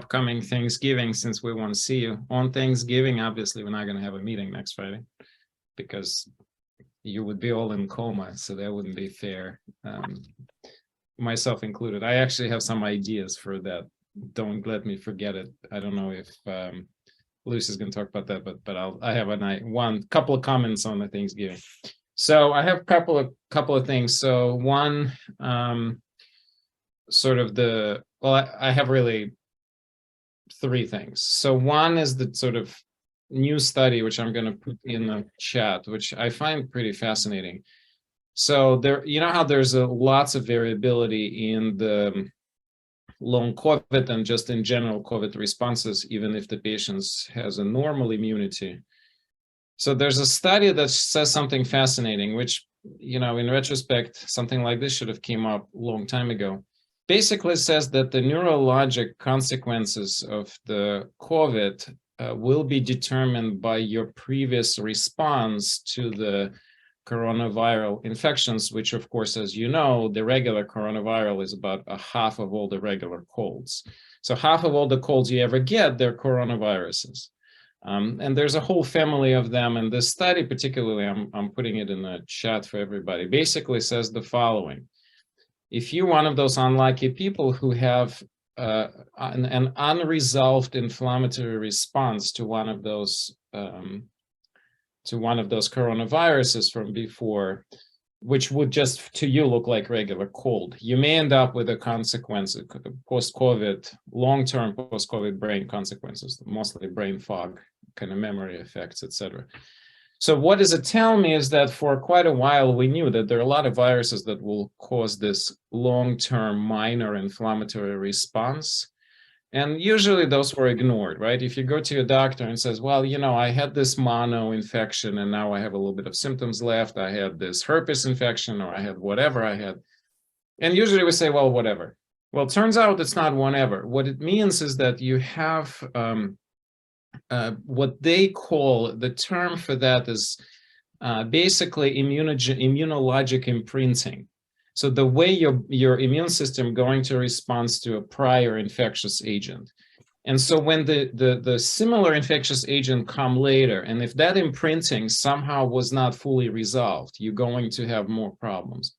upcoming Thanksgiving, since we won't see you on Thanksgiving. Obviously, we're not going to have a meeting next Friday because you would be all in coma, so that wouldn't be fair, myself included. I actually have some ideas for that. Don't let me forget it. I don't know if Luci's going to talk about that, but I have one couple of comments on the Thanksgiving. So I have a couple of things. So one, sort of I have really three things. So one is the sort of new study, which I'm going to put in the chat, which I find pretty fascinating. So there, you know how there's lots of variability in the long COVID and just in general COVID responses, even if the patient has a normal immunity. So there's a study that says something fascinating, which, you know, in retrospect, something like this should have came up a long time ago. Basically says that the neurologic consequences of the COVID will be determined by your previous response to the coronaviral infections, which, of course, as you know, the regular coronaviral is about a half of all the regular colds. So half of all the colds you ever get, they're coronaviruses. And there's a whole family of them. And this study, particularly, I'm putting it in the chat for everybody, basically says the following. If you're one of those unlucky people who have an unresolved inflammatory response to one of those coronaviruses from before, which would just to you look like regular cold, you may end up with a consequence of post-COVID, long-term post-COVID brain consequences, mostly brain fog, kind of memory effects, etc. So what does it tell me is that for quite a while, we knew that there are a lot of viruses that will cause this long-term minor inflammatory response. And usually those were ignored, right? If you go to your doctor and says, well, you know, I had this mono infection and now I have a little bit of symptoms left. I had this herpes infection or I had whatever I had. And usually we say, well, whatever. Well, it turns out it's not whatever. What it means is that you have what they call, the term for that is basically immunologic imprinting. So the way your immune system going to respond to a prior infectious agent. And so when the similar infectious agent come later, and if that imprinting somehow was not fully resolved, you're going to have more problems.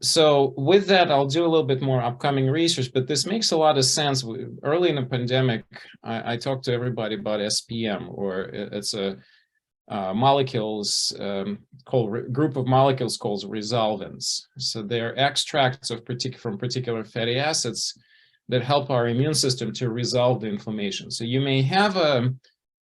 So with that, I'll do a little bit more upcoming research, but this makes a lot of sense. Early in the pandemic, I talked to everybody about SPM, or it's a molecules group of molecules called resolvins. So they're extracts of from particular fatty acids that help our immune system to resolve the inflammation. So you may have a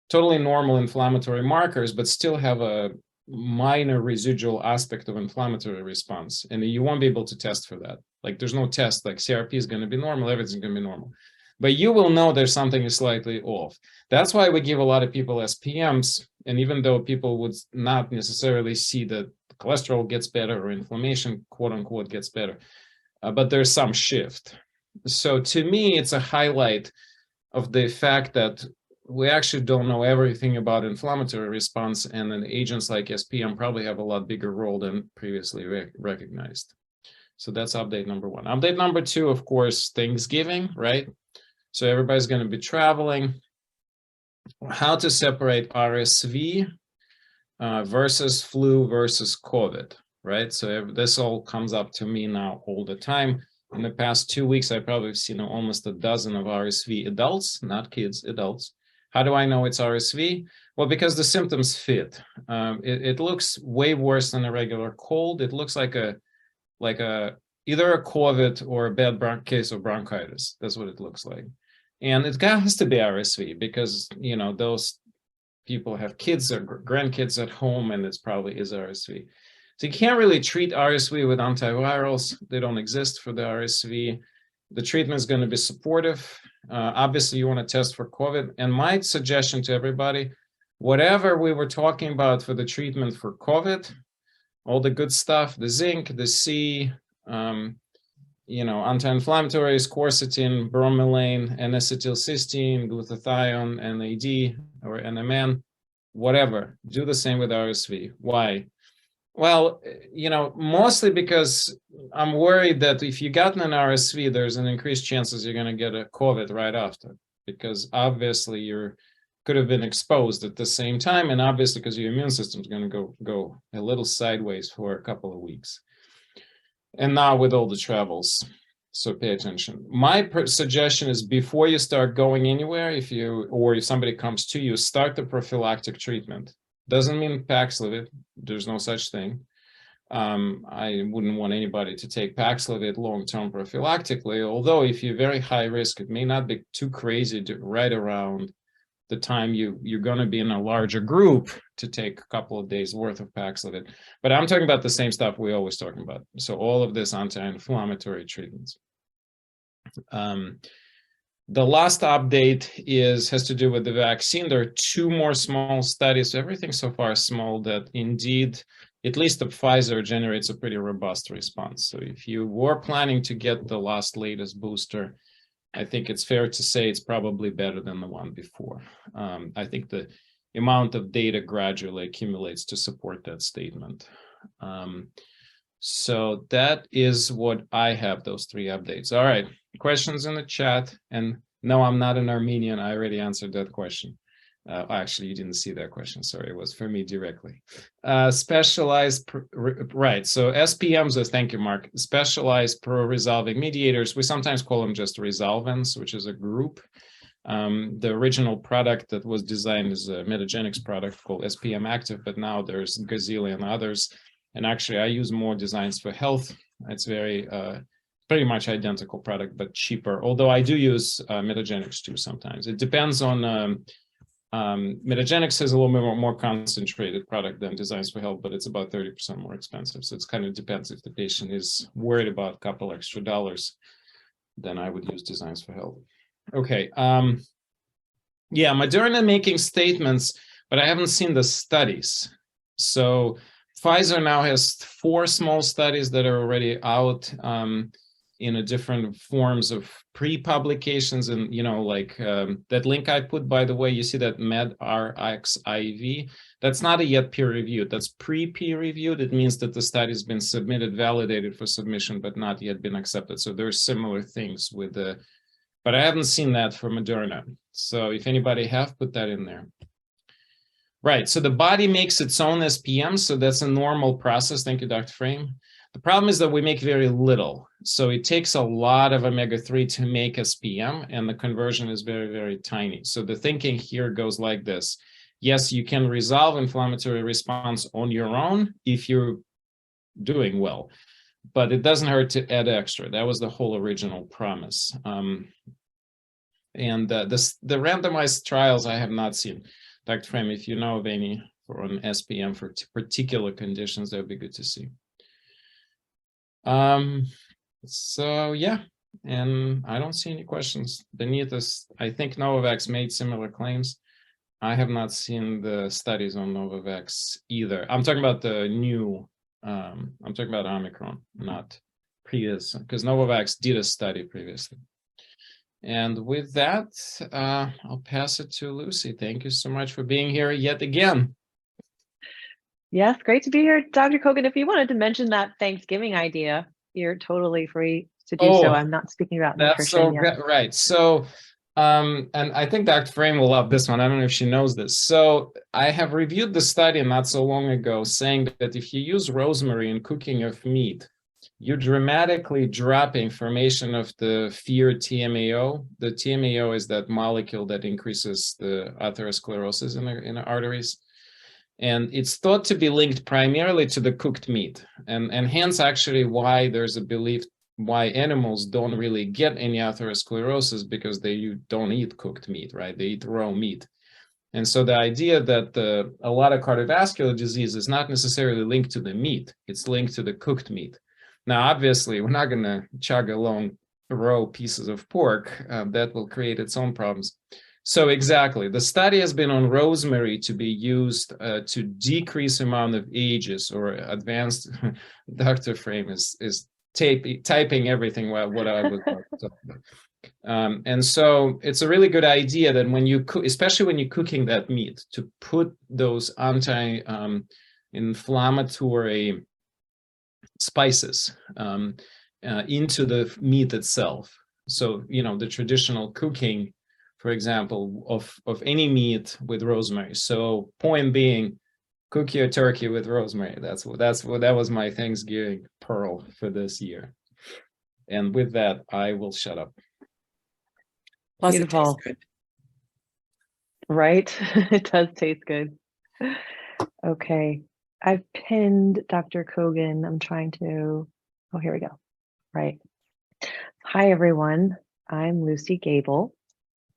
totally normal inflammatory markers, but still have a minor residual aspect of inflammatory response, and you won't be able to test for that. Like there's no test, like CRP is going to be normal, everything's going to be normal. But you will know there's something is slightly off. That's why we give a lot of people SPMs, and even though people would not necessarily see that cholesterol gets better or inflammation, quote unquote, gets better, but there's some shift. So to me, it's a highlight of the fact that we actually don't know everything about inflammatory response, and then agents like SPM probably have a lot bigger role than previously recognized. So that's update number one. Update number two, of course, Thanksgiving, right? So everybody's going to be traveling. How to separate RSV versus flu versus COVID, right? So this all comes up to me now all the time. In the past 2 weeks, I've probably seen almost a dozen of RSV adults, not kids, adults. How do I know it's RSV? Well, because the symptoms fit. It looks way worse than a regular cold. It looks like either a COVID or a bad case of bronchitis. That's what it looks like. And it has to be RSV because, you know, those people have kids or grandkids at home, and it's probably is RSV. So you can't really treat RSV with antivirals. They don't exist for the RSV. The treatment is going to be supportive. Obviously, you want to test for COVID. And my suggestion to everybody, whatever we were talking about for the treatment for COVID, all the good stuff, the zinc, the C, you know, anti-inflammatories, quercetin, bromelain, N-acetylcysteine, glutathione, NAD, or NMN, whatever. Do the same with RSV. Why? Well, mostly because I'm worried that if you gotten an RSV, there's an increased chances you're going to get a COVID right after, because obviously you could have been exposed at the same time, and obviously because your immune system is going to go a little sideways for a couple of weeks. And now with all the travels, so pay attention. My suggestion is before you start going anywhere, if somebody comes to you, start the prophylactic treatment. Doesn't mean Paxlovid. There's no such thing. I wouldn't want anybody to take Paxlovid long-term prophylactically, although if you're very high risk, it may not be too crazy to right around the time you're going to be in a larger group to take a couple of days worth of Paxlovid. But I'm talking about the same stuff we always talking about. So all of this anti-inflammatory treatments. The last update has to do with the vaccine. There are 2 more small studies. Everything so far is small that indeed, at least the Pfizer generates a pretty robust response. So if you were planning to get the latest booster, I think it's fair to say it's probably better than the one before. I think the amount of data gradually accumulates to support that statement. So that is what I have, those 3 updates. All right, questions in the chat. And no, I'm not an Armenian. I already answered that question. Actually, you didn't see that question. Sorry, it was for me directly. Specialized, right. So SPMs, thank you, Mark. Specialized pro-resolving mediators. We sometimes call them just resolvents, which is a group. The original product that was designed is a Metagenics product called SPM Active, but now there's a gazillion others. And actually, I use more Designs for Health. It's very pretty much identical product, but cheaper. Although I do use Metagenics too sometimes. It depends on. Metagenics has a little bit more concentrated product than Designs for Health, but it's about 30% more expensive. So it's kind of depends if the patient is worried about a couple extra dollars, then I would use Designs for Health. Okay. Yeah, Moderna making statements, but I haven't seen the studies. So Pfizer now has 4 small studies that are already out in a different forms of pre-publications, and that link I put, by the way, you see that medRxiv, that's not yet peer-reviewed, that's pre-peer reviewed. It means that the study has been submitted, validated for submission, but not yet been accepted. So there's similar things with but I haven't seen that for Moderna. So if anybody have, put that in there. Right, so the body makes its own SPM, so that's a normal process. Thank you, Dr. Frame. The problem is that we make very little. So it takes a lot of omega-3 to make SPM, and the conversion is very, very tiny. So the thinking here goes like this. Yes, you can resolve inflammatory response on your own if you're doing well, but it doesn't hurt to add extra. That was the whole original promise. The randomized trials I have not seen. Dr. Frame, if you know of any on SPM for particular conditions, that would be good to see. So yeah, and I don't see any questions. Benitez, I think Novavax made similar claims. I have not seen the studies on Novavax either. I'm talking about the new, I'm talking about Omicron, not previous, because Novavax did a study previously. And with that, I'll pass it to Luci. Thank you so much for being here yet again. Yes, great to be here, Dr. Kogan. If you wanted to mention that Thanksgiving idea, you're totally free to do so. I'm not speaking about nutrition yet. Right. So, and I think Dr. Frame will love this one. I don't know if she knows this. So I have reviewed the study not so long ago saying that if you use rosemary in cooking of meat, you dramatically drop information of the feared TMAO. The TMAO is that molecule that increases the atherosclerosis in the arteries. And it's thought to be linked primarily to the cooked meat. And hence actually why there's a belief why animals don't really get any atherosclerosis, because they don't eat cooked meat, right? They eat raw meat. And so the idea that a lot of cardiovascular disease is not necessarily linked to the meat, it's linked to the cooked meat. Now, obviously, we're not going to chug along raw pieces of pork. That will create its own problems. So exactly, the study has been on rosemary to be used to decrease amount of ages or advanced. Dr. Frame is typing everything what I was talking about. And so it's a really good idea that when you cook, especially when you're cooking that meat, to put those inflammatory spices into the meat itself. So, the traditional cooking, for example, of any meat with rosemary. So point being, cook your turkey with rosemary. That was my Thanksgiving pearl for this year. And with that, I will shut up. Plus, beautiful. It tastes good. Right? It does taste good. Okay. I've pinned Dr. Kogan. I'm trying to, oh, here we go. Right. Hi, everyone. I'm Luci Gabel.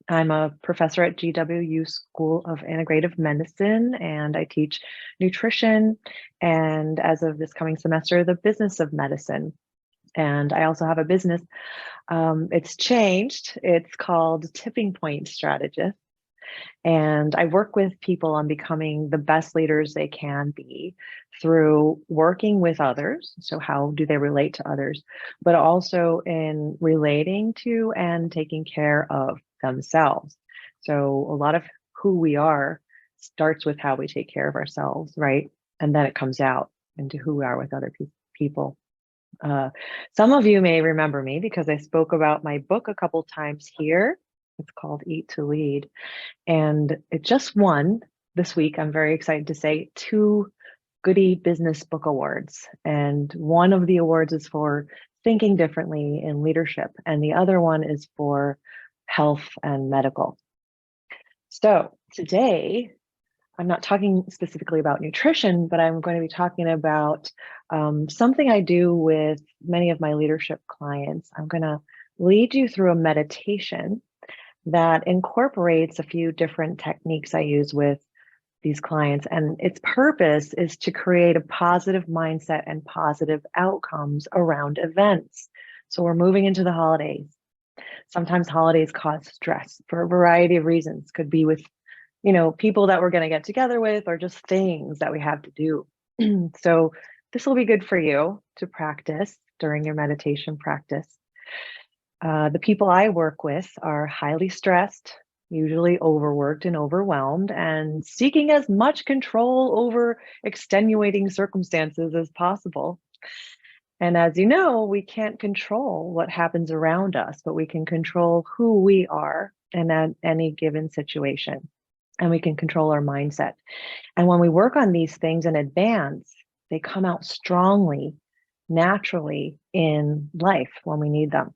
I'm a professor at GWU School of Integrative Medicine, and I teach nutrition, and as of this coming semester, the business of medicine. And I also have a business. It's changed. It's called Tipping Point Strategist. And I work with people on becoming the best leaders they can be through working with others. So how do they relate to others, but also in relating to and taking care of themselves. So a lot of who we are starts with how we take care of ourselves, right? And then it comes out into who we are with other people. Some of you may remember me because I spoke about my book a couple times here. It's called Eat to Lead. And it just won this week. I'm very excited to say 2 Goody Business Book Awards. And one of the awards is for thinking differently in leadership, and the other one is for health and medical. So today, I'm not talking specifically about nutrition, but I'm going to be talking about something I do with many of my leadership clients. I'm going to lead you through a meditation that incorporates a few different techniques I use with these clients. And its purpose is to create a positive mindset and positive outcomes around events. So we're moving into the holidays. Sometimes holidays cause stress for a variety of reasons. Could be with, people that we're going to get together with, or just things that we have to do. So this will be good for you to practice during your meditation practice. The people I work with are highly stressed, usually overworked and overwhelmed, and seeking as much control over extenuating circumstances as possible. And as you know, we can't control what happens around us, but we can control who we are in any given situation. And we can control our mindset. And when we work on these things in advance, they come out strongly, naturally in life when we need them.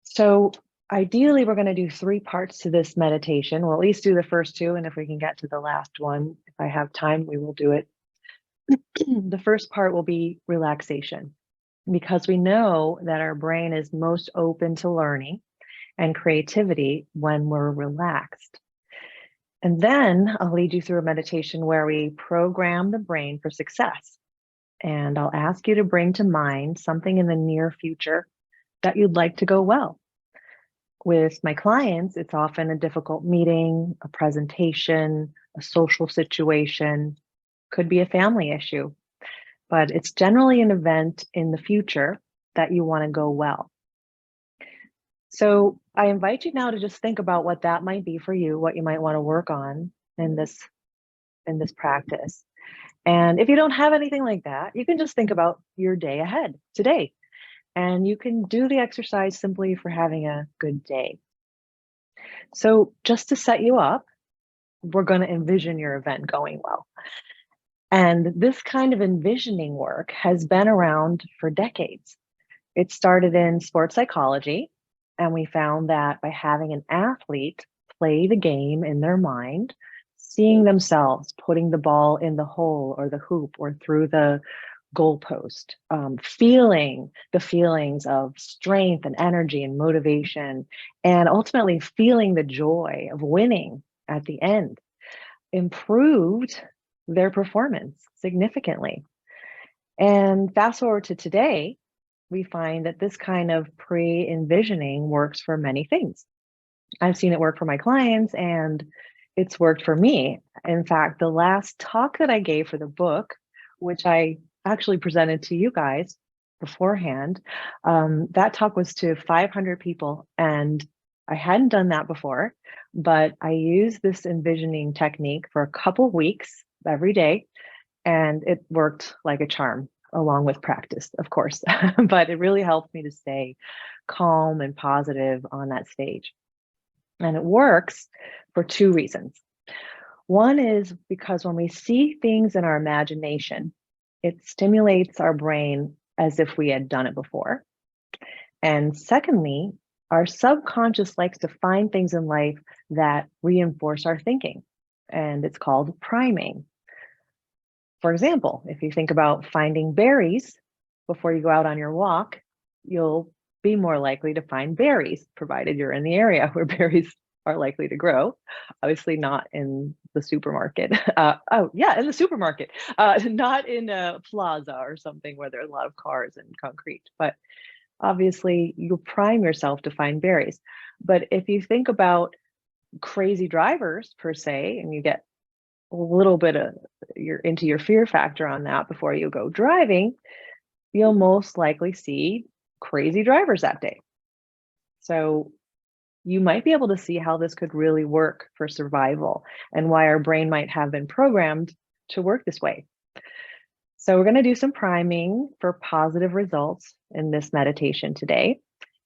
So ideally, we're going to do 3 parts to this meditation. We'll at least do the first 2, and if we can get to the last one, if I have time, we will do it. The first part will be relaxation, because we know that our brain is most open to learning and creativity when we're relaxed. And then I'll lead you through a meditation where we program the brain for success. And I'll ask you to bring to mind something in the near future that you'd like to go well. With my clients, it's often a difficult meeting, a presentation, a social situation, could be a family issue, but it's generally an event in the future that you want to go well. So I invite you now to just think about what that might be for you, what you might want to work on in this practice. And if you don't have anything like that, you can just think about your day ahead today. And you can do the exercise simply for having a good day. So just to set you up, we're going to envision your event going well. And this kind of envisioning work has been around for decades. It started in sports psychology, and we found that by having an athlete play the game in their mind, seeing themselves putting the ball in the hole or the hoop or through the goalpost, feeling the feelings of strength and energy and motivation, and ultimately feeling the joy of winning at the end, improved their performance significantly. And fast forward to today, we find that this kind of pre-envisioning works for many things. I've seen it work for my clients, and it's worked for me. In fact, the last talk that I gave for the book, which I actually presented to you guys beforehand, that talk was to 500 people, and I hadn't done that before, but I used this envisioning technique for a couple weeks every day, And it worked like a charm, along with practice, of course. But it really helped me to stay calm and positive on that stage. And it works for two reasons. One is because when we see things in our imagination, it stimulates our brain as if we had done it before. And secondly, our subconscious likes to find things in life that reinforce our thinking, and it's called priming. For example, if you think about finding berries before you go out on your walk, you'll be more likely to find berries, provided you're in the area where berries are likely to grow. Obviously not in the supermarket. Oh yeah, in the supermarket, not in a plaza or something where there are a lot of cars and concrete, but obviously you prime yourself to find berries. But if you think about crazy drivers per se, and you get a little bit of into your fear factor on that before you go driving, you'll most likely see crazy drivers that day. So you might be able to see how this could really work for survival and why our brain might have been programmed to work this way. So we're going to do some priming for positive results in this meditation today.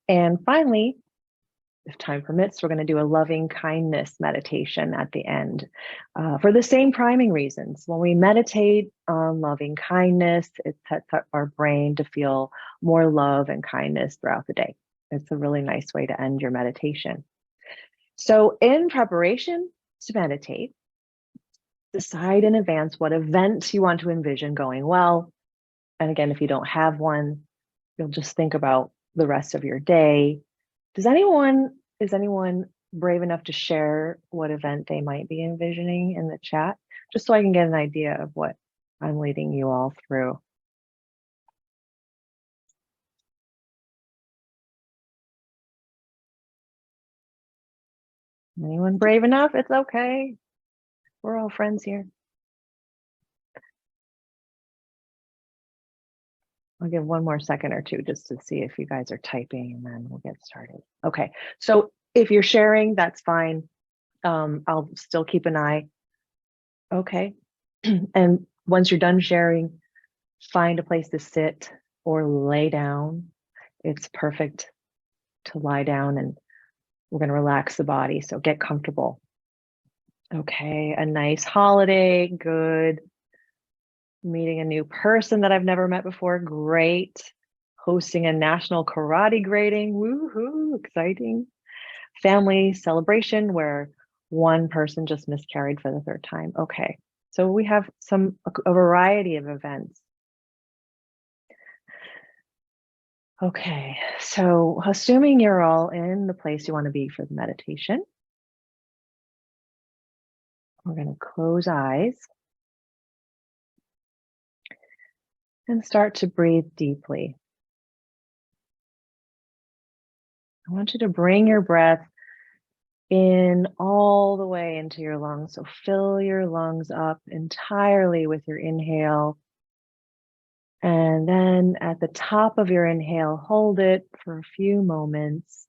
And finally, if time permits, we're going to do a loving kindness meditation at the end for the same priming reasons. When we meditate on loving kindness, it sets up our brain to feel more love and kindness throughout the day. It's a really nice way to end your meditation. So in preparation to meditate, decide in advance what event you want to envision going well. And again, if you don't have one, you'll just think about the rest of your day. Is anyone brave enough to share what event they might be envisioning in the chat? Just so I can get an idea of what I'm leading you all through. Anyone brave enough? It's okay. We're all friends here. I'll give one more second or two just to see if you guys are typing, and then we'll get started. Okay, so if you're sharing, that's fine. I'll still keep an eye. Okay, and once you're done sharing, find a place to sit or lay down. It's perfect to lie down, and we're going to relax the body, so get comfortable. Okay, a nice holiday, good. Meeting a new person that I've never met before, great. Hosting a national karate grading, woohoo, exciting. Family celebration where one person just miscarried for the third time. Okay, so we have a variety of events. Okay, so assuming you're all in the place you want to be for the meditation, we're going to close eyes and start to breathe deeply. I want you to bring your breath in all the way into your lungs. So fill your lungs up entirely with your inhale. And then at the top of your inhale, hold it for a few moments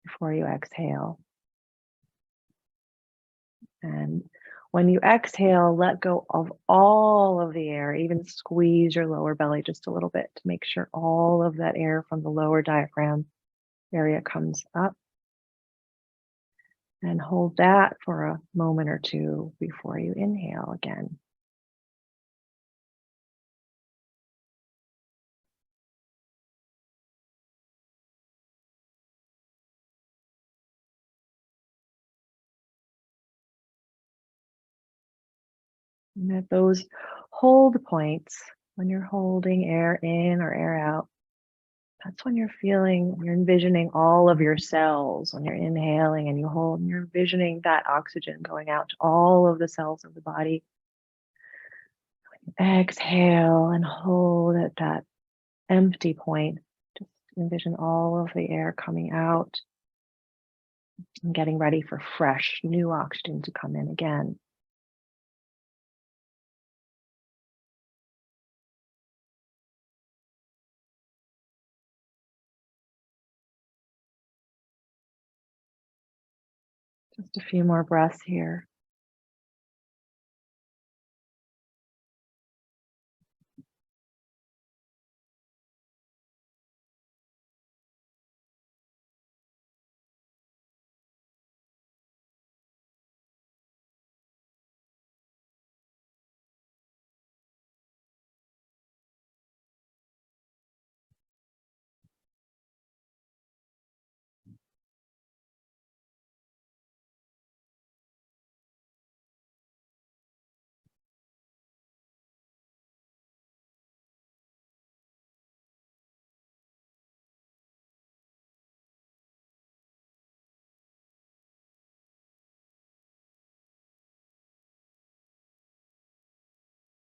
before you exhale. And when you exhale, let go of all of the air, even squeeze your lower belly just a little bit to make sure all of that air from the lower diaphragm area comes up. And hold that for a moment or two before you inhale again. And at those hold points, when you're holding air in or air out, that's when you're envisioning all of your cells. When you're inhaling and you hold, and you're envisioning that oxygen going out to all of the cells of the body. Exhale and hold at that empty point. Just envision all of the air coming out and getting ready for fresh, new oxygen to come in again. Just a few more breaths here.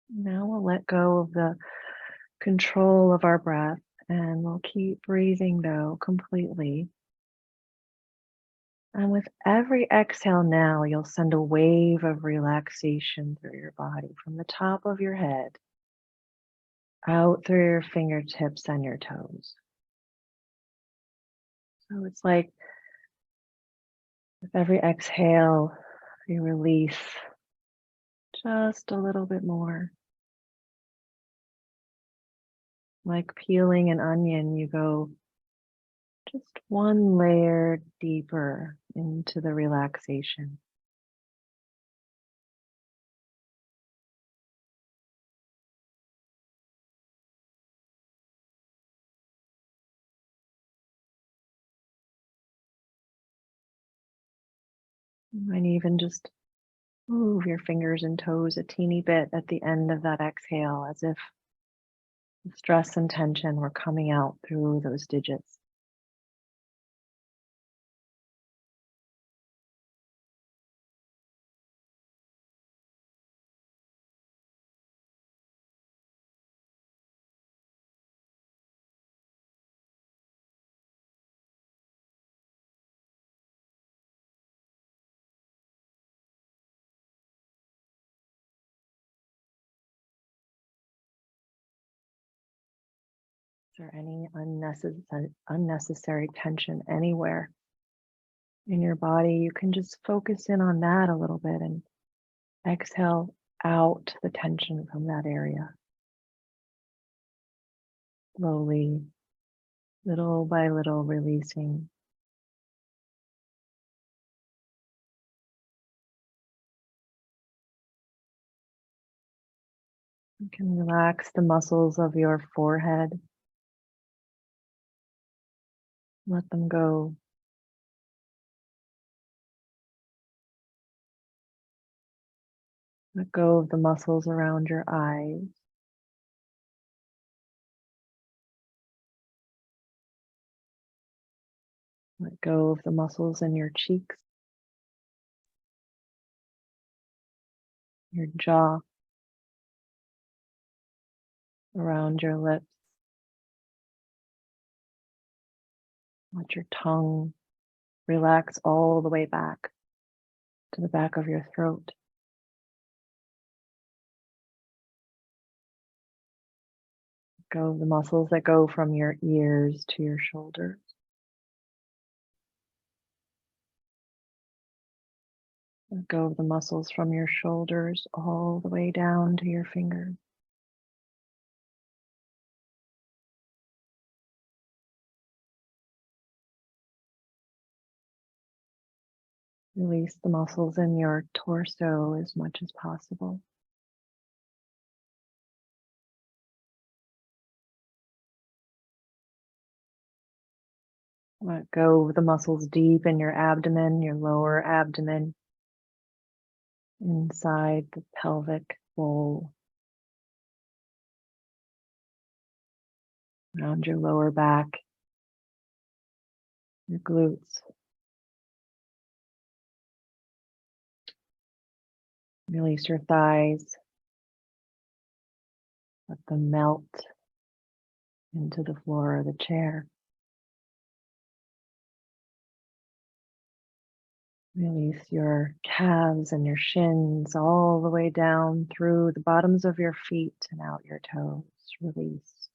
Now we'll let go of the control of our breath and we'll keep breathing though completely. And with every exhale now, you'll send a wave of relaxation through your body from the top of your head out through your fingertips and your toes. So it's like with every exhale, you release just a little bit more. Like peeling an onion, you go just one layer deeper into the relaxation. You might even just move your fingers and toes a teeny bit at the end of that exhale, as if the stress and tension were coming out through those digits. Is there any unnecessary tension anywhere in your body? You can just focus in on that a little bit and exhale out the tension from that area. Slowly, little by little, releasing. You can relax the muscles of your forehead. Let them go. Let go of the muscles around your eyes. Let go of the muscles in your cheeks, your jaw, around your lips. Let your tongue relax all the way back to the back of your throat. Let go of the muscles that go from your ears to your shoulders. Let go of the muscles from your shoulders all the way down to your fingers. Release the muscles in your torso as much as possible. Let go of the muscles deep in your abdomen, your lower abdomen, inside the pelvic bowl, around your lower back, your glutes. Release your thighs. Let them melt into the floor of the chair. Release your calves and your shins all the way down through the bottoms of your feet and out your toes. Release.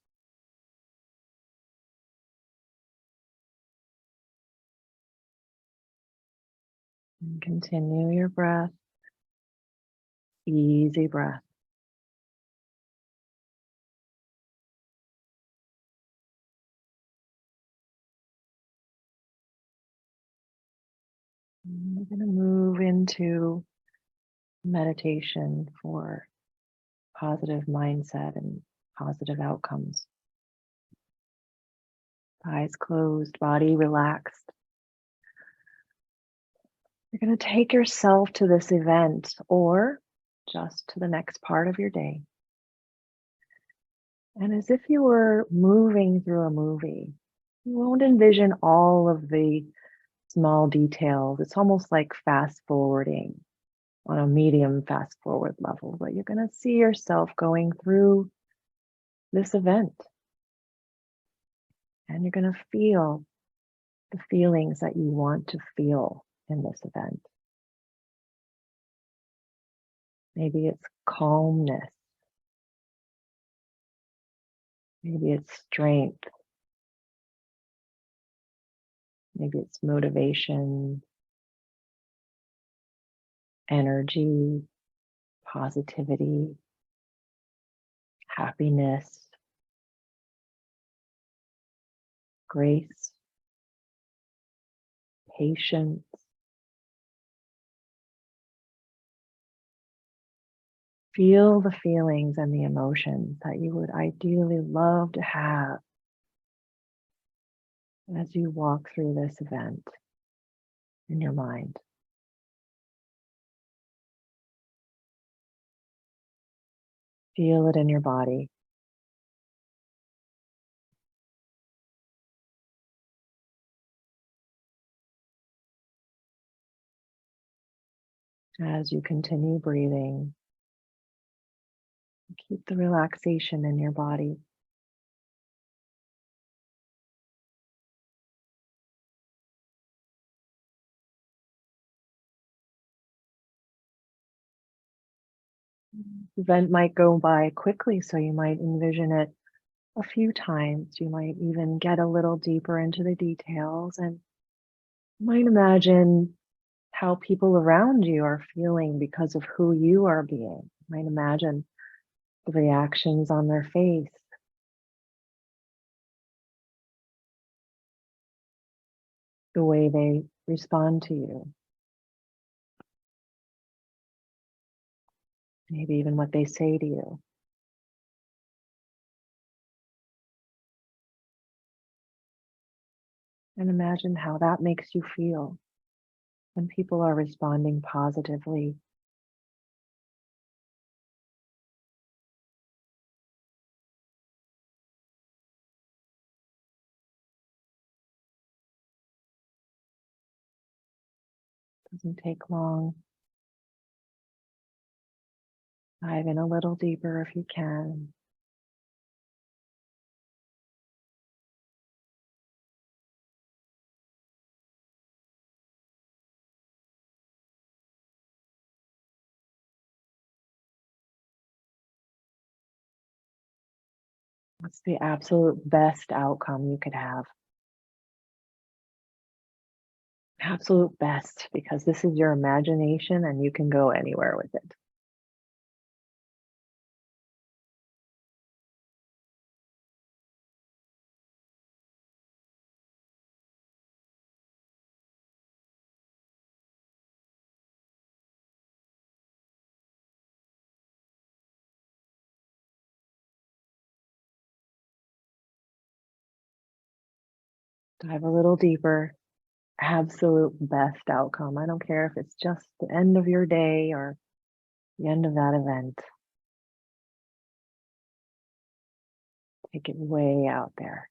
And continue your breath. Easy breath. And we're going to move into meditation for positive mindset and positive outcomes. Eyes closed, body relaxed. You're going to take yourself to this event or just to the next part of your day. And as if you were moving through a movie, you won't envision all of the small details. It's almost like fast forwarding. on a medium fast forward level, but you're going to see yourself going through this event. And you're going to feel the feelings that you want to feel in this event. Maybe it's calmness. Maybe it's strength. Maybe it's motivation, energy, positivity, happiness, grace, patience. Feel the feelings and the emotions that you would ideally love to have as you walk through this event in your mind. Feel it in your body. As you continue breathing, keep the relaxation in your body. The event might go by quickly, so you might envision it a few times. You might even get a little deeper into the details and you might imagine how people around you are feeling because of who you are being. You might imagine the reactions on their face. The way they respond to you. Maybe even what they say to you. And imagine how that makes you feel when people are responding positively. Doesn't take long. Dive in a little deeper if you can. What's the absolute best outcome you could have? Absolute best, because this is your imagination and you can go anywhere with it. Dive a little deeper. Absolute best outcome. I don't care if it's just the end of your day or the end of that event. Take it way out there.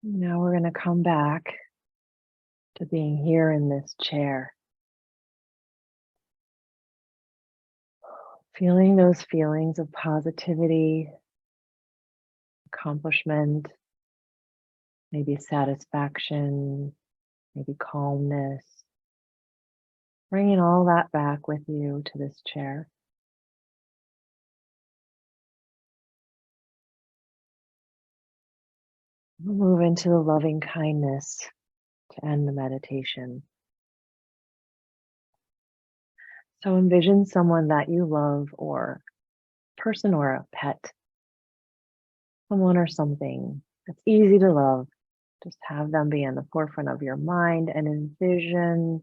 Now we're going to come back to being here in this chair. Feeling those feelings of positivity, accomplishment, maybe satisfaction, maybe calmness. Bringing all that back with you to this chair. We'll move into the loving kindness to end the meditation. So envision someone that you love, or a person or a pet, someone or something that's easy to love. Just have them be in the forefront of your mind and envision,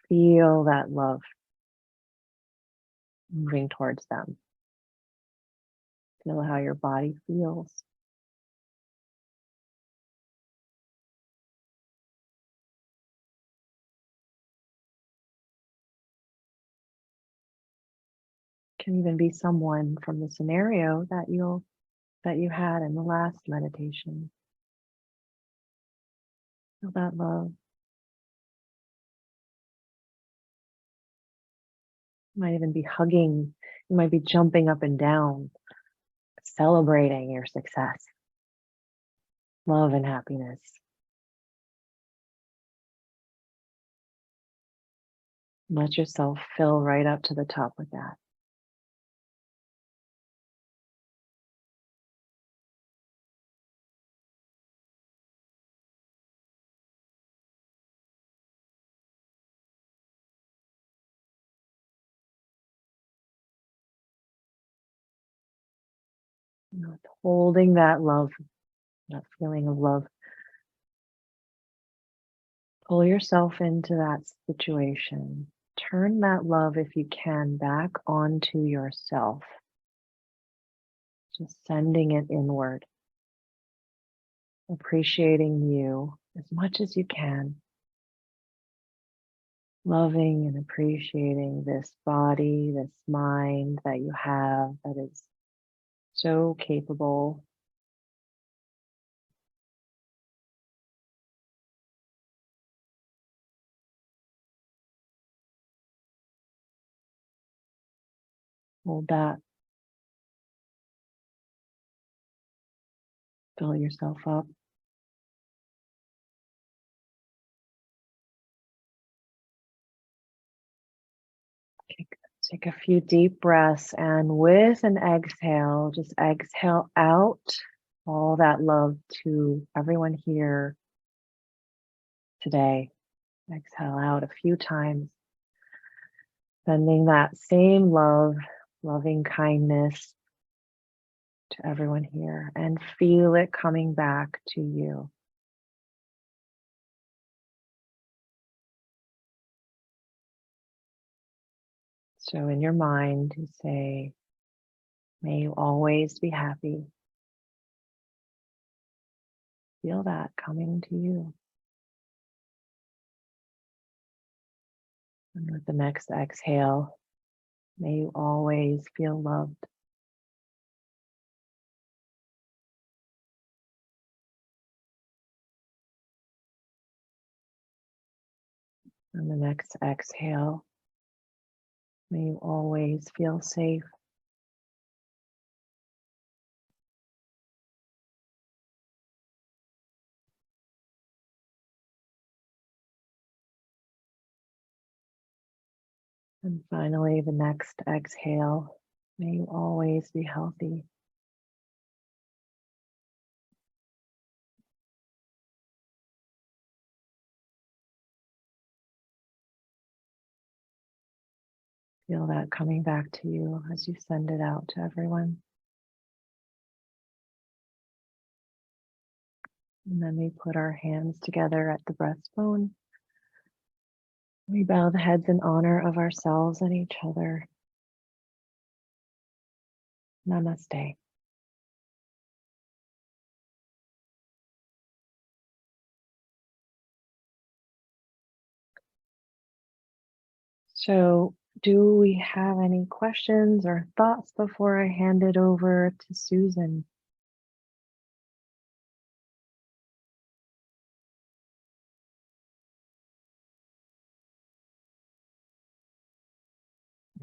feel that love moving towards them. Feel how your body feels. Can even be someone from the scenario that you had in the last meditation. Feel that love. You might even be hugging. You might be jumping up and down, celebrating your success, love and happiness. Let yourself fill right up to the top with that. Not holding that love, that feeling of love. Pull yourself into that situation. Turn that love, if you can, back onto yourself. Just sending it inward. Appreciating you as much as you can. Loving and appreciating this body, this mind that you have that is so capable. Hold that. Fill yourself up. Take a few deep breaths, and with an exhale, just exhale out all that love to everyone here today. Exhale out a few times, sending that same love, loving kindness to everyone here, and feel it coming back to you. So in your mind, you say, may you always be happy. Feel that coming to you. And with the next exhale, may you always feel loved. And the next exhale, may you always feel safe. And finally, the next exhale, may you always be healthy. Feel that coming back to you as you send it out to everyone. And then we put our hands together at the breastbone. We bow the heads in honor of ourselves and each other. Namaste. So, do we have any questions or thoughts before I hand it over to Susan?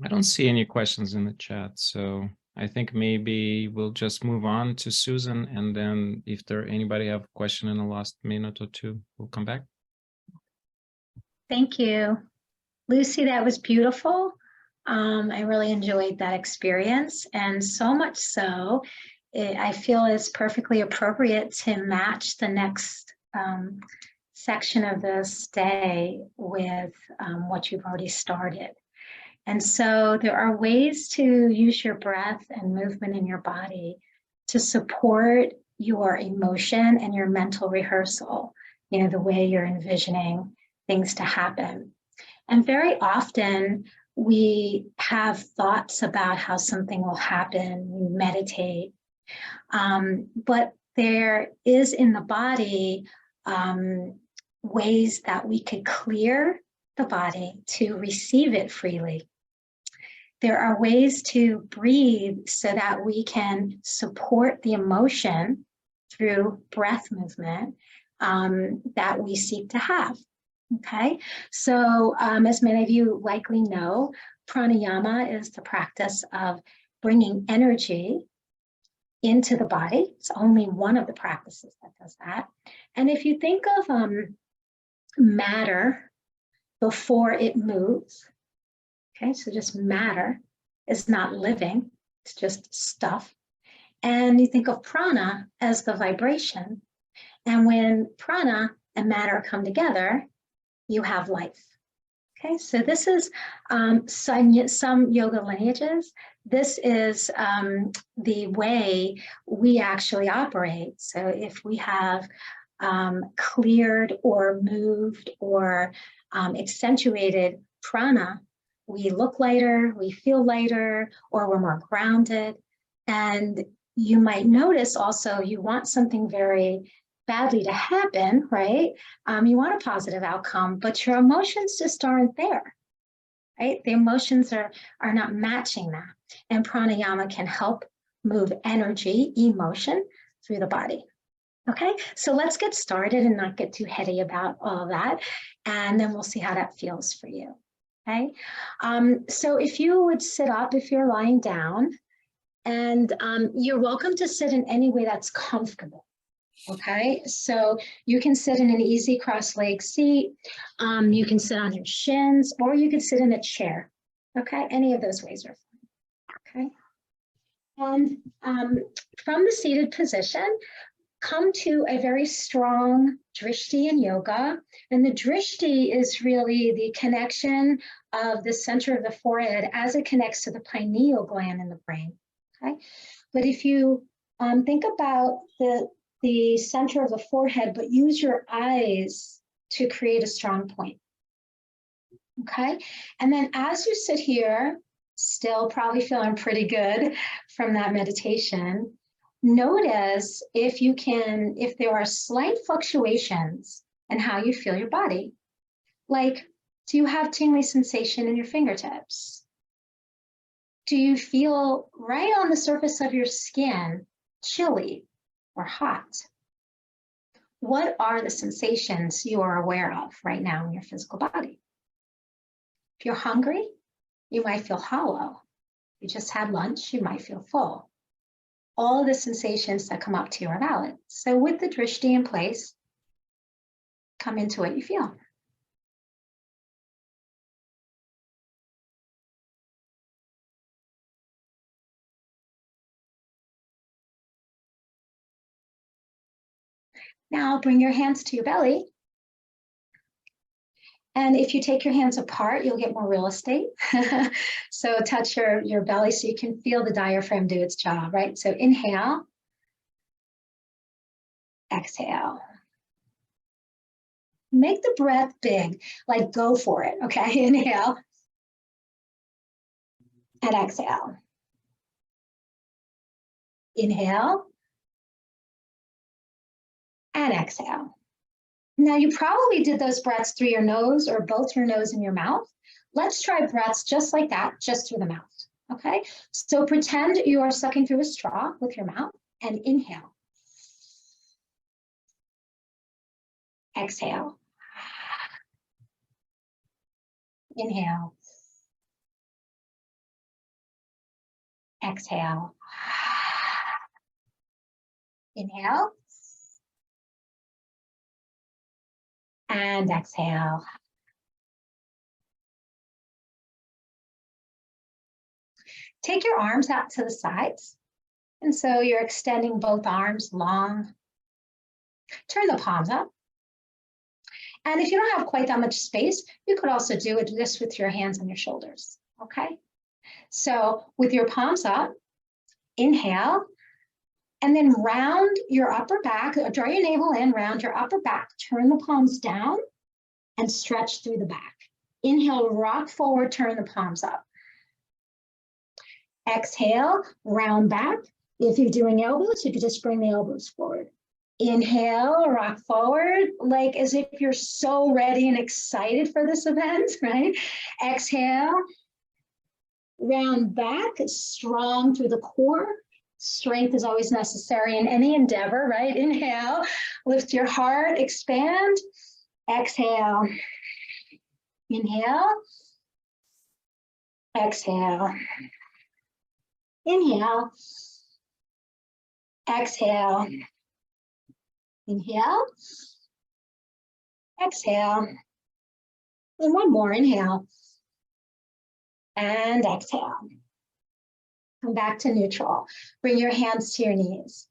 I don't see any questions in the chat, so I think maybe we'll just move on to Susan, and then if anybody have a question in the last minute or two, we'll come back. Thank you. Luci, that was beautiful. I really enjoyed that experience, and so much so, I feel it's perfectly appropriate to match the next section of this day with what you've already started. And so there are ways to use your breath and movement in your body to support your emotion and your mental rehearsal, the way you're envisioning things to happen. And very often we have thoughts about how something will happen, we meditate. But there is in the body ways that we could clear the body to receive it freely. There are ways to breathe so that we can support the emotion through breath movement that we seek to have. Okay, so as many of you likely know, pranayama is the practice of bringing energy into the body. It's only one of the practices that does that. And if you think of matter before it moves, okay, so just matter is not living, it's just stuff. And you think of prana as the vibration. And when prana and matter come together, you have life. Okay, so this is some yoga lineages. This is the way we actually operate. So if we have cleared or moved or accentuated prana, we look lighter, we feel lighter, or we're more grounded. And you might notice also you want something very badly to happen, right? You want a positive outcome, but your emotions just aren't there, right? The emotions are not matching that. And pranayama can help move energy, emotion through the body. Okay, so let's get started and not get too heady about all of that. And then we'll see how that feels for you. Okay, so if you would sit up, if you're lying down, and you're welcome to sit in any way that's comfortable. Okay, so you can sit in an easy cross-leg seat, you can sit on your shins, or you can sit in a chair. Okay, any of those ways are fine. Okay, and from the seated position, come to a very strong drishti in yoga. And the drishti is really the connection of the center of the forehead as it connects to the pineal gland in the brain. Okay, but if you think about the center of the forehead, but use your eyes to create a strong point. Okay, and then as you sit here, still probably feeling pretty good from that meditation, notice if there are slight fluctuations in how you feel your body. Like, do you have tingly sensation in your fingertips? Do you feel right on the surface of your skin chilly or hot? What are the sensations you are aware of right now in your physical body? If you're hungry, you might feel hollow. If you just had lunch, you might feel full. All the sensations that come up to you are valid. So with the drishti in place, come into what you feel. Now bring your hands to your belly. And if you take your hands apart, you'll get more real estate. So touch your belly so you can feel the diaphragm do its job, right? So inhale, exhale. Make the breath big, like go for it, okay? Inhale and exhale. Inhale and exhale. Now you probably did those breaths through your nose or both your nose and your mouth. Let's try breaths just like that, just through the mouth, okay? So pretend you are sucking through a straw with your mouth and inhale. Exhale. Inhale. Exhale. Inhale. And exhale. Take your arms out to the sides. And so you're extending both arms long. Turn the palms up. And if you don't have quite that much space, you could also do this with your hands on your shoulders, okay? So with your palms up, inhale, and then round your upper back, draw your navel in, round your upper back, turn the palms down, and stretch through the back. Inhale, rock forward, turn the palms up. Exhale, round back. If you're doing elbows, you could just bring the elbows forward. Inhale, rock forward, like as if you're so ready and excited for this event, right? Exhale, round back, strong through the core. Strength is always necessary in any endeavor, right? Inhale, lift your heart, expand. Exhale, inhale, exhale, inhale, exhale, inhale, exhale, and one more, inhale, and exhale. Come back to neutral. Bring your hands to your knees.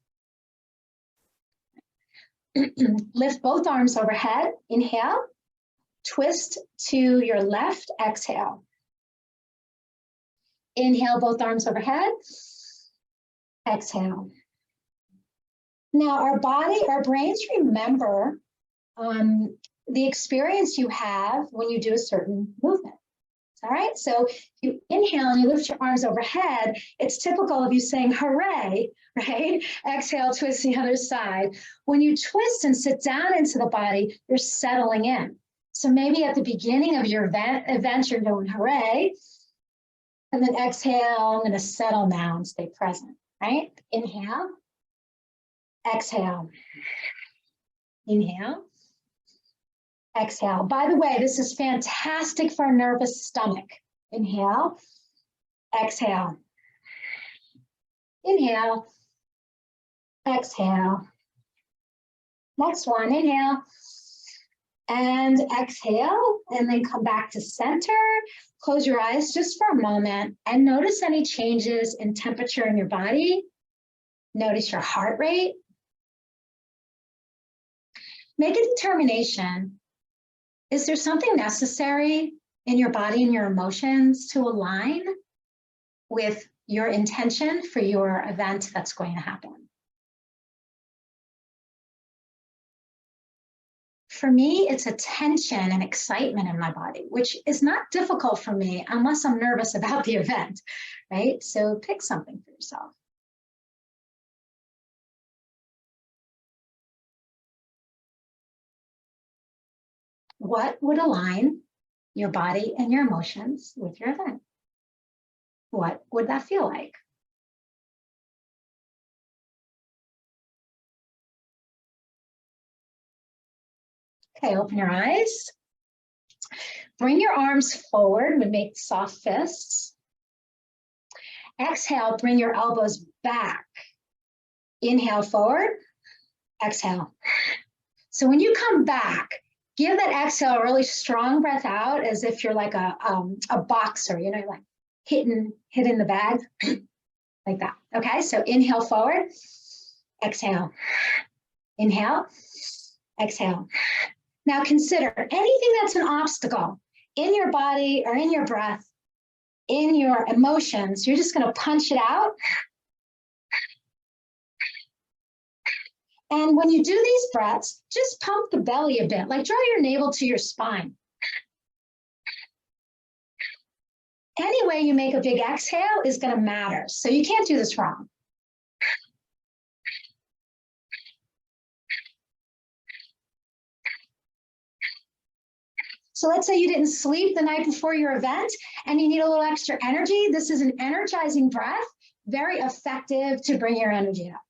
Lift both arms overhead, inhale, twist to your left, exhale. Inhale, both arms overhead, exhale. Now our body, our brains remember the experience you have when you do a certain movement. All right, so if you inhale and you lift your arms overhead, it's typical of you saying hooray, right? Exhale, twist the other side. When you twist and sit down into the body, you're settling in. So maybe at the beginning of your event you're going hooray, and then exhale, I'm going to settle now and stay present, right? Inhale, exhale, inhale, exhale. By the way, this is fantastic for a nervous stomach. Inhale, exhale, inhale, exhale. Next one, inhale, and exhale, and then come back to center. Close your eyes just for a moment and notice any changes in temperature in your body. Notice your heart rate. Make a determination. Is there something necessary in your body and your emotions to align with your intention for your event that's going to happen? For me, it's a tension and excitement in my body, which is not difficult for me unless I'm nervous about the event, right? So pick something for yourself. What would align your body and your emotions with your event? What would that feel like? Okay, open your eyes. Bring your arms forward. We make soft fists. Exhale, bring your elbows back. Inhale forward, exhale. So when you come back, give that exhale a really strong breath out as if you're like a boxer, you know, like hitting the bag, like that. Okay, so inhale forward, exhale. Inhale, exhale. Now consider anything that's an obstacle in your body or in your breath, in your emotions, you're just gonna punch it out. And when you do these breaths, just pump the belly a bit, like draw your navel to your spine. Any way you make a big exhale is gonna matter, so you can't do this wrong. So let's say you didn't sleep the night before your event and you need a little extra energy. This is an energizing breath, very effective to bring your energy up.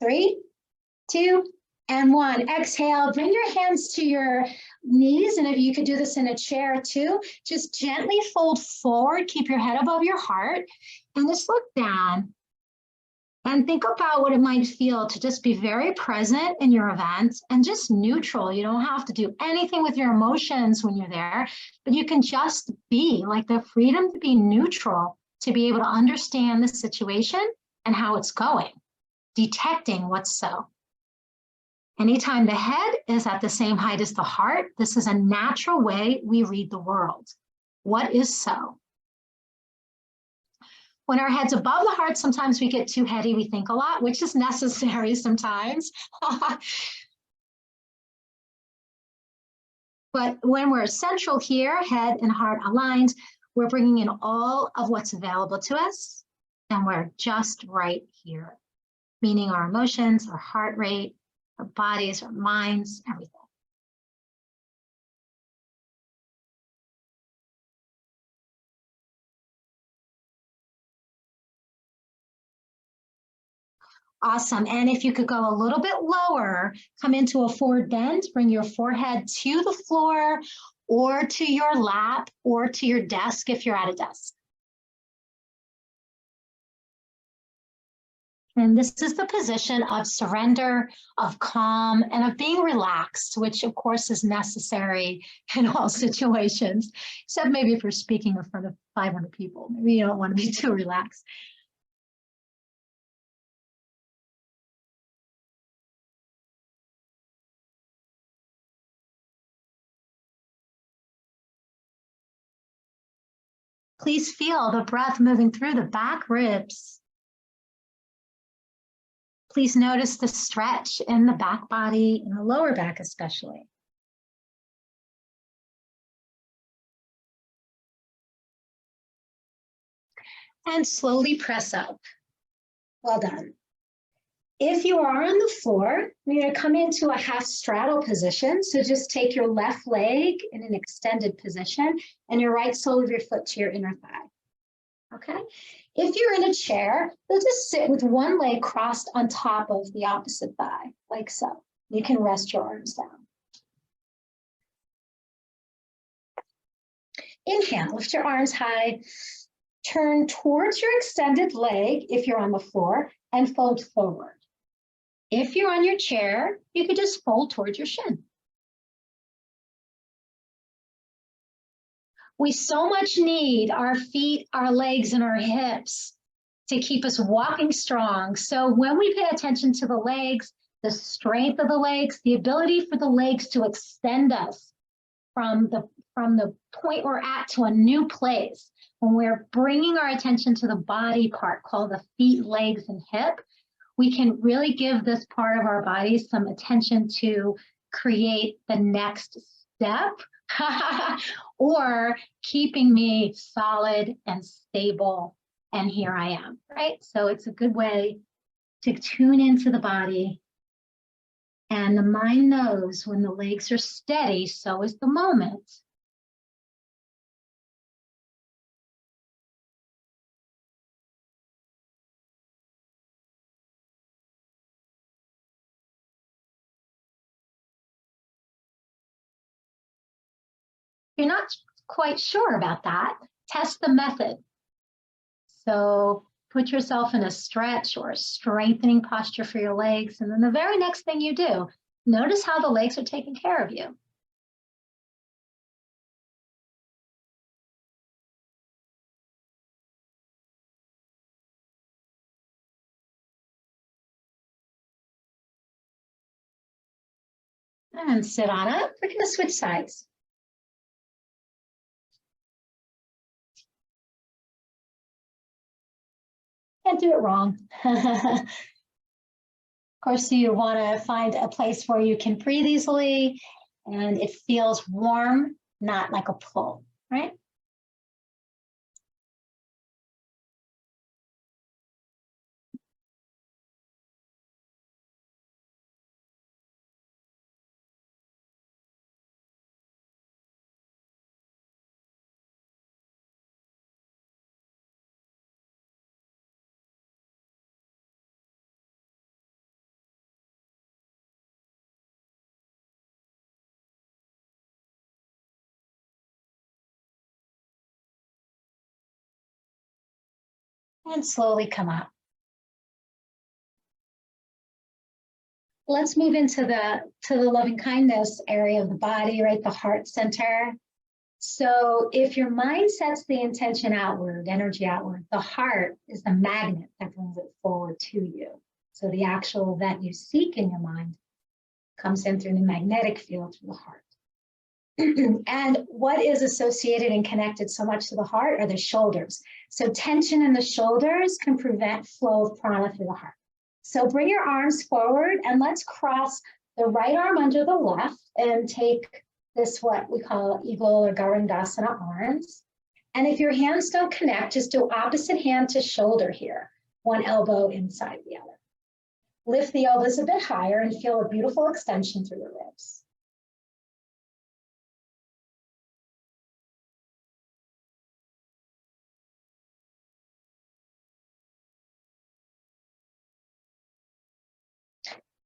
3, 2, and 1. Exhale, bring your hands to your knees, and if you could do this in a chair too, just gently fold forward, keep your head above your heart, and just look down. And think about what it might feel to just be very present in your event and just neutral. You don't have to do anything with your emotions when you're there, but you can just be, like the freedom to be neutral, to be able to understand the situation and how it's going, detecting what's so. Anytime the head is at the same height as the heart, this is a natural way we read the world. What is so? When our head's above the heart, sometimes we get too heady, we think a lot, which is necessary sometimes. But when we're central here, head and heart aligned, we're bringing in all of what's available to us, and we're just right here, meaning our emotions, our heart rate, our bodies, our minds, everything. Awesome. And if you could go a little bit lower, come into a forward bend, bring your forehead to the floor or to your lap or to your desk if you're at a desk. And this is the position of surrender, of calm, and of being relaxed, which of course is necessary in all situations, except maybe if you're speaking in front of 500 people, maybe you don't want to be too relaxed. Please feel the breath moving through the back ribs. Please notice the stretch in the back body and the lower back especially. And slowly press up. Well done. If you are on the floor, you're going to come into a half straddle position. So just take your left leg in an extended position and your right sole of your foot to your inner thigh. Okay. If you're in a chair, you'll just sit with one leg crossed on top of the opposite thigh, like so. You can rest your arms down. Inhale, lift your arms high. Turn towards your extended leg if you're on the floor and fold forward. If you're on your chair, you could just fold towards your shin. We so much need our feet, our legs, and our hips to keep us walking strong. So when we pay attention to the legs, the strength of the legs, the ability for the legs to extend us from the point we're at to a new place, when we're bringing our attention to the body part called the feet, legs, and hip, we can really give this part of our body some attention to create the next step or keeping me solid and stable. And here I am, right? So it's a good way to tune into the body. And the mind knows when the legs are steady, so is the moment. If you're not quite sure about that, test the method. So put yourself in a stretch or a strengthening posture for your legs. And then the very next thing you do, notice how the legs are taking care of you. And sit on up. We're going to switch sides. Can't do it wrong. Of course, you want to find a place where you can breathe easily and it feels warm, not like a pull, right? And slowly come up. Let's move into the loving kindness area of the body, right? The heart center. So if your mind sets the intention outward, energy outward, the heart is the magnet that brings it forward to you. So the actual event you seek in your mind comes in through the magnetic field through the heart. And what is associated and connected so much to the heart are the shoulders. So tension in the shoulders can prevent flow of prana through the heart. So bring your arms forward and let's cross the right arm under the left and take this what we call eagle or Garandasana arms. And if your hands don't connect, just do opposite hand to shoulder here, one elbow inside the other. Lift the elbows a bit higher and feel a beautiful extension through the ribs.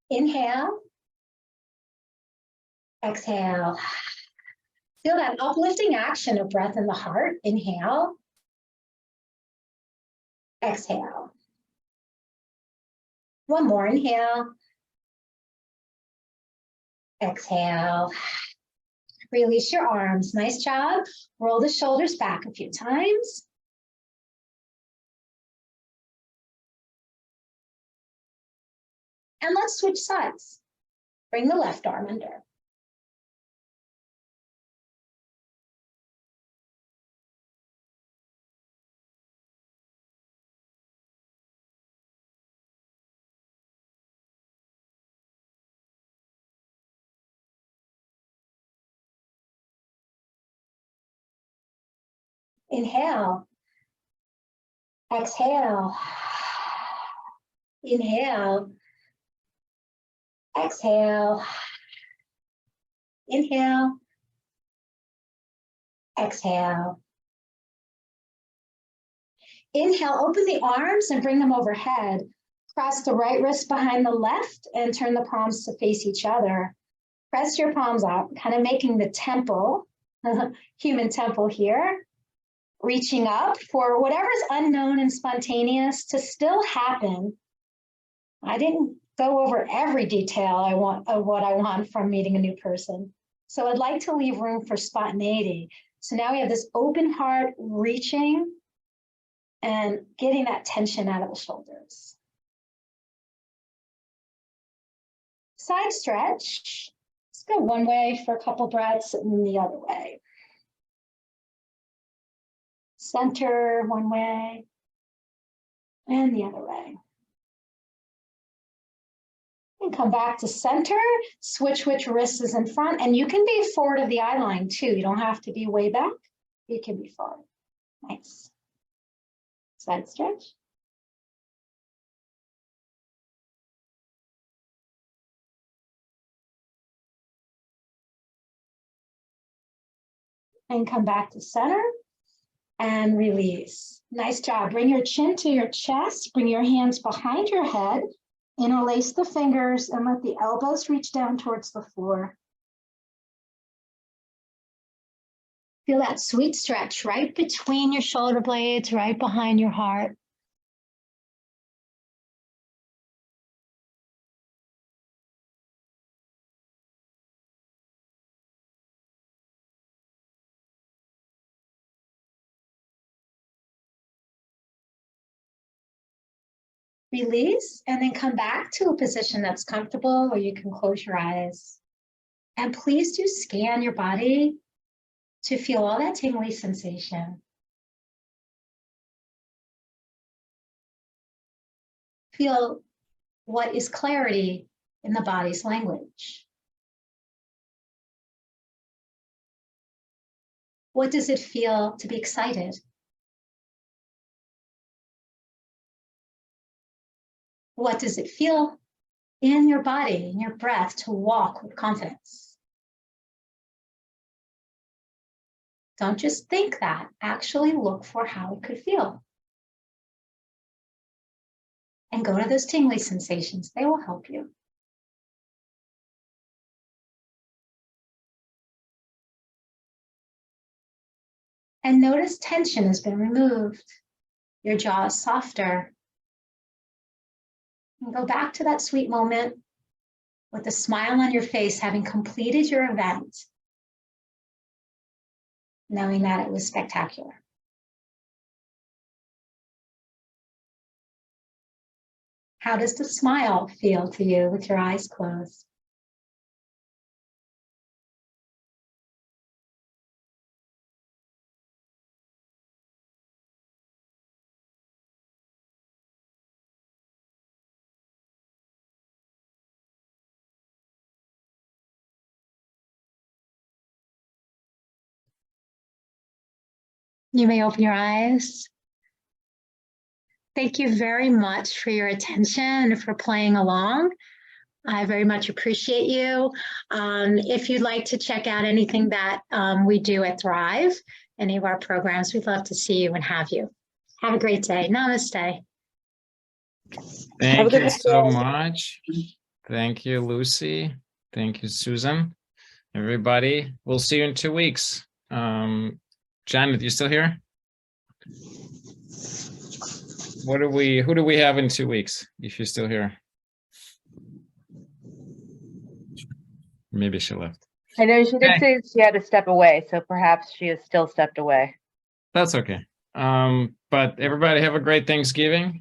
Inhale. Exhale. Feel that uplifting action of breath in the heart. Inhale. Exhale. One more. Inhale. Exhale. Release your arms. Nice job. Roll the shoulders back a few times. And let's switch sides. Bring the left arm under. Inhale. Exhale. Inhale. Exhale. Inhale. Exhale. Inhale, open the arms and bring them overhead. Cross the right wrist behind the left and turn the palms to face each other. Press your palms up, kind of making the temple, human temple here. Reaching up for whatever's unknown and spontaneous to still happen. I didn't go over every detail of what I want from meeting a new person. So I'd like to leave room for spontaneity. So now we have this open heart reaching and getting that tension out of the shoulders. Side stretch. Let's go one way for a couple breaths and then the other way. Center one way and the other way. And come back to center, switch which wrist is in front, and you can be forward of the eye line too. You don't have to be way back. You can be forward. Nice. Side stretch. And come back to center. And release. Nice job. Bring your chin to your chest. Bring your hands behind your head. Interlace the fingers and let the elbows reach down towards the floor. Feel that sweet stretch right between your shoulder blades, right behind your heart. Release and then come back to a position that's comfortable where you can close your eyes. And please do scan your body to feel all that tingly sensation. Feel what is clarity in the body's language. What does it feel to be excited? What does it feel in your body, in your breath, to walk with confidence? Don't just think that, actually look for how it could feel. And go to those tingly sensations, they will help you. And notice tension has been removed. Your jaw is softer. And go back to that sweet moment with a smile on your face, having completed your event, knowing that it was spectacular. How does the smile feel to you with your eyes closed? You may open your eyes. Thank you very much for your attention and for playing along. I very much appreciate you. If you'd like to check out anything that we do at Thrive, any of our programs, we'd love to see you and have you. Have a great day. Namaste. Thank you so much. Thank you, Lucy. Thank you, Susan. Everybody, we'll see you in 2 weeks. Janet, you still here? Who do we have in 2 weeks, if you're still here? Maybe she left. I know she did say she had to step away, so perhaps she has still stepped away. That's okay. But everybody have a great Thanksgiving.